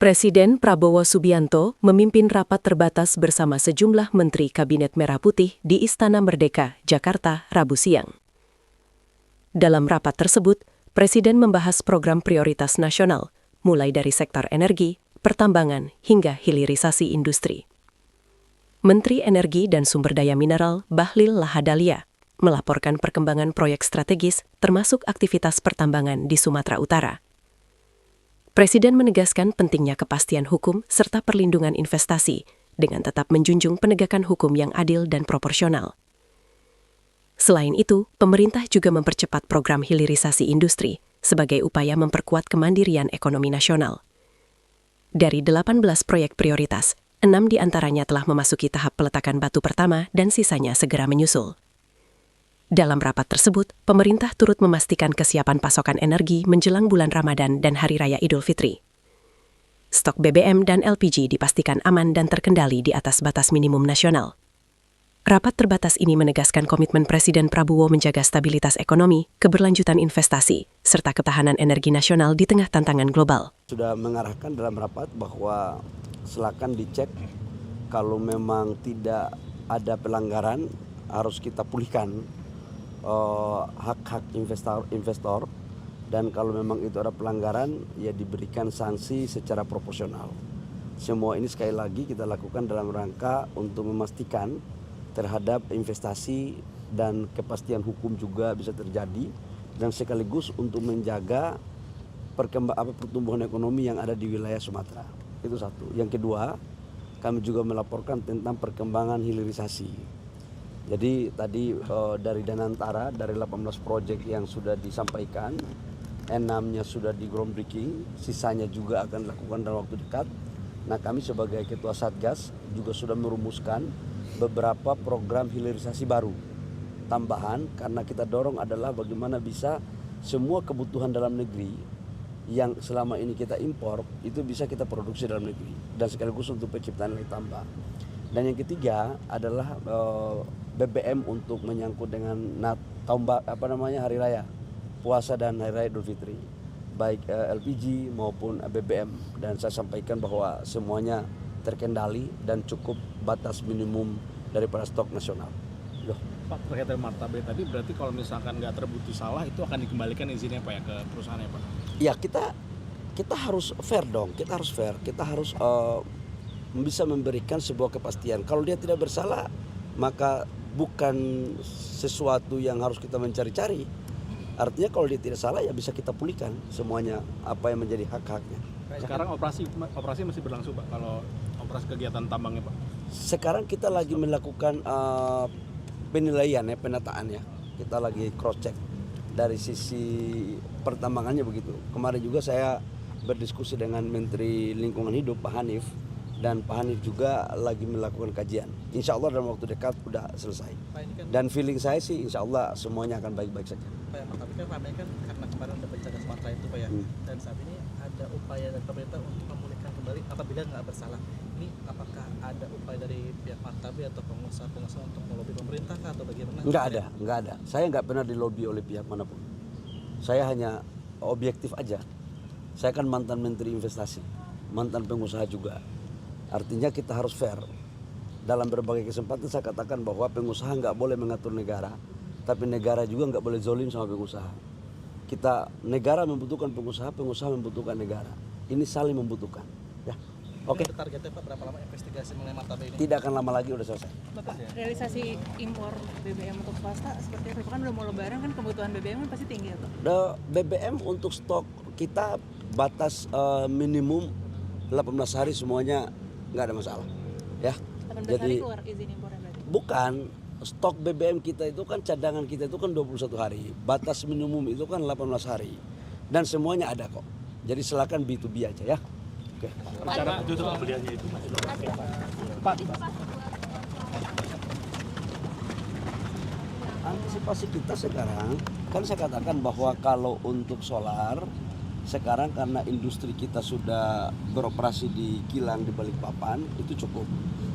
Presiden Prabowo Subianto memimpin rapat terbatas bersama sejumlah Menteri Kabinet Merah Putih di Istana Merdeka, Jakarta, Rabu siang. Dalam rapat tersebut, Presiden membahas program prioritas nasional, mulai dari sektor energi, pertambangan, hingga hilirisasi industri. Menteri Energi dan Sumber Daya Mineral Bahlil Lahadalia melaporkan perkembangan proyek strategis termasuk aktivitas pertambangan di Sumatera Utara. Presiden menegaskan pentingnya kepastian hukum serta perlindungan investasi dengan tetap menjunjung penegakan hukum yang adil dan proporsional. Selain itu, pemerintah juga mempercepat program hilirisasi industri sebagai upaya memperkuat kemandirian ekonomi nasional. Dari 18 proyek prioritas, 6 diantaranya telah memasuki tahap peletakan batu pertama dan sisanya segera menyusul. Dalam rapat tersebut, pemerintah turut memastikan kesiapan pasokan energi menjelang bulan Ramadan dan Hari Raya Idul Fitri. Stok BBM dan LPG dipastikan aman dan terkendali di atas batas minimum nasional. Rapat terbatas ini menegaskan komitmen Presiden Prabowo menjaga stabilitas ekonomi, keberlanjutan investasi, serta ketahanan energi nasional di tengah tantangan global. Sudah mengarahkan dalam rapat bahwa silakan dicek kalau memang tidak ada pelanggaran harus kita pulihkan hak-hak investor dan kalau memang itu ada pelanggaran ya diberikan sanksi secara proporsional. Semua ini sekali lagi kita lakukan dalam rangka untuk memastikan terhadap investasi dan kepastian hukum juga bisa terjadi dan sekaligus untuk menjaga pertumbuhan ekonomi yang ada di wilayah Sumatera. Itu satu. Yang kedua, kami juga melaporkan tentang perkembangan hilirisasi. Jadi tadi dari Danantara, dari 18 proyek yang sudah disampaikan, 6-nya sudah di groundbreaking, sisanya juga akan dilakukan dalam waktu dekat. Nah kami sebagai Ketua Satgas juga sudah merumuskan beberapa program hilirisasi baru tambahan karena kita dorong adalah bagaimana bisa semua kebutuhan dalam negeri yang selama ini kita impor itu bisa kita produksi dalam negeri dan sekaligus untuk penciptaan nilai tambah. Dan yang ketiga adalah BBM untuk menyangkut dengan hari raya puasa dan hari raya Idul Fitri, baik LPG maupun BBM, dan saya sampaikan bahwa semuanya terkendali dan cukup batas minimum daripada stok nasional. Pak, terkait dengan martabak tadi berarti kalau misalkan nggak terbukti salah itu akan dikembalikan izinnya Pak ya ke perusahaannya Pak? Ya kita harus fair dong, kita harus bisa memberikan sebuah kepastian. Kalau dia tidak bersalah maka bukan sesuatu yang harus kita mencari-cari. Artinya kalau dia tidak salah ya bisa kita pulihkan semuanya apa yang menjadi hak-haknya. Sekarang operasi masih berlangsung Pak kalau operasi kegiatan tambangnya Pak? Sekarang kita lagi melakukan penilaian ya, penataan ya. Kita lagi cross check dari sisi pertambangannya begitu. Kemarin juga saya berdiskusi dengan Menteri Lingkungan Hidup Pak Hanif. Dan Pak Hanif juga lagi melakukan kajian. Insya Allah dalam waktu dekat sudah selesai. Dan feeling saya sih insya Allah semuanya akan baik-baik saja. Pak ya, tapi kan karena kemarin ada bencana Sumatera itu Pak ya. Dan saat ini ada upaya dari pemerintah untuk memulihkan kembali apabila nggak bersalah. Ini apakah ada upaya dari pihak Martabe atau pengusaha-pengusaha untuk melobi pemerintah atau bagaimana? Nggak ada. Saya nggak pernah dilobi oleh pihak manapun. Saya hanya objektif aja. Saya kan mantan Menteri Investasi, mantan pengusaha juga. Artinya kita harus fair. Dalam berbagai kesempatan saya katakan bahwa pengusaha nggak boleh mengatur negara, tapi negara juga nggak boleh zolim sama pengusaha. Negara membutuhkan pengusaha, pengusaha membutuhkan negara. Ini saling membutuhkan. Ya, oke. Targetnya Pak berapa lama investigasi mengenai martabak ini? Tidak akan lama lagi udah selesai. Bapak, realisasi impor BBM untuk swasta seperti apa? Kan udah mau lebaran kan kebutuhan BBM kan pasti tinggi ya Pak? BBM untuk stok kita batas minimum 18 hari semuanya nggak ada masalah, ya. 18 Jadi hari keluar izin impornya berarti? Bukan, stok BBM kita itu kan cadangan kita itu kan 21 hari, batas minimum itu kan 18 hari, dan semuanya ada kok. Jadi silakan B2B aja ya. Oke. Rencana tutup pembeliannya itu Pak. Antisipasi kita sekarang, kan saya katakan bahwa kalau untuk solar sekarang karena industri kita sudah beroperasi di kilang di Balikpapan itu cukup.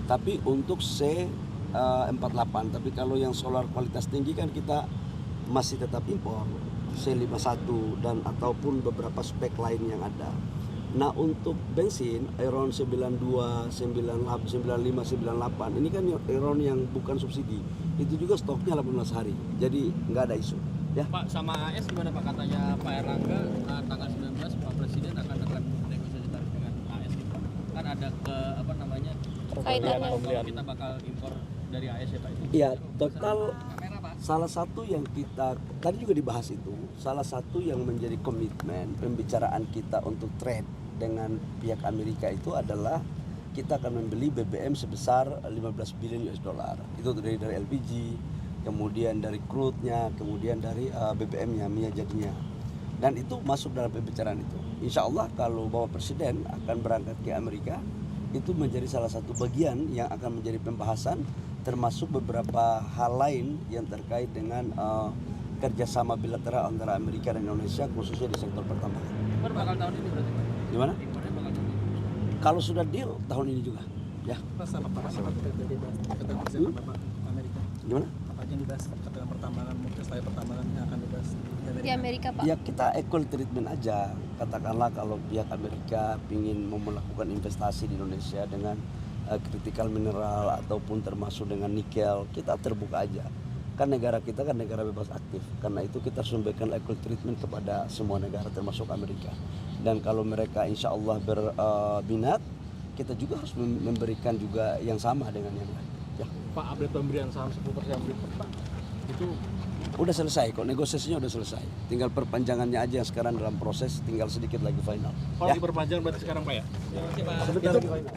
Tapi untuk C48, tapi kalau yang solar kualitas tinggi kan kita masih tetap impor C51 dan ataupun beberapa spek lain yang ada. Nah untuk bensin Euro 92, 95, 98 ini kan Euro yang bukan subsidi, itu juga stoknya 18 hari, jadi nggak ada isu. Ya. Pak, sama AS gimana Pak? Katanya Pak Erlangga tanggal 19 Pak Presiden akan negosiasi tarif dengan AS gitu. Kan ada Kaitannya. kita bakal impor dari AS ya Pak itu. Iya, total Kamera Pak. salah satu yang kita tadi juga dibahas itu, salah satu yang menjadi komitmen pembicaraan kita untuk trade dengan pihak Amerika itu adalah kita akan membeli BBM sebesar 15 billion US dollar. Itu dari LPG, kemudian dari crude-nya, kemudian dari BBM-nya, minyak jadinya. Dan itu masuk dalam pembicaraan itu. Insya Allah kalau Bapak Presiden akan berangkat ke Amerika, itu menjadi salah satu bagian yang akan menjadi pembahasan, termasuk beberapa hal lain yang terkait dengan kerjasama bilateral antara Amerika dan Indonesia, khususnya di sektor pertambangan. Impor bakal tahun ini berarti Pak. Gimana? Impornya bakal tahun ini. Kalau sudah deal tahun ini juga, ya. Pas apa dibahas ketemu Bapak Amerika? Gimana? Apa yang dibahas ketegangan pertambangan, mungkin selain pertambangan yang akan dibahas Di Amerika, Pak. Ya kita equal treatment aja. Katakanlah kalau pihak Amerika ingin melakukan investasi di Indonesia dengan critical mineral ataupun termasuk dengan nikel, kita terbuka aja. Kan negara kita kan negara bebas aktif. Karena itu kita harus memberikan equal treatment kepada semua negara termasuk Amerika. Dan kalau mereka insya Allah berminat, kita juga harus memberikan juga yang sama dengan yang lain. Ya. Pak, update pemberian saham 10% Freeport Pak, itu Udah selesai kok, negosiasinya udah selesai. Tinggal perpanjangannya aja yang sekarang dalam proses, tinggal sedikit lagi final. kalau diperpanjang berarti sekarang Pak ya? Sebentar lagi final.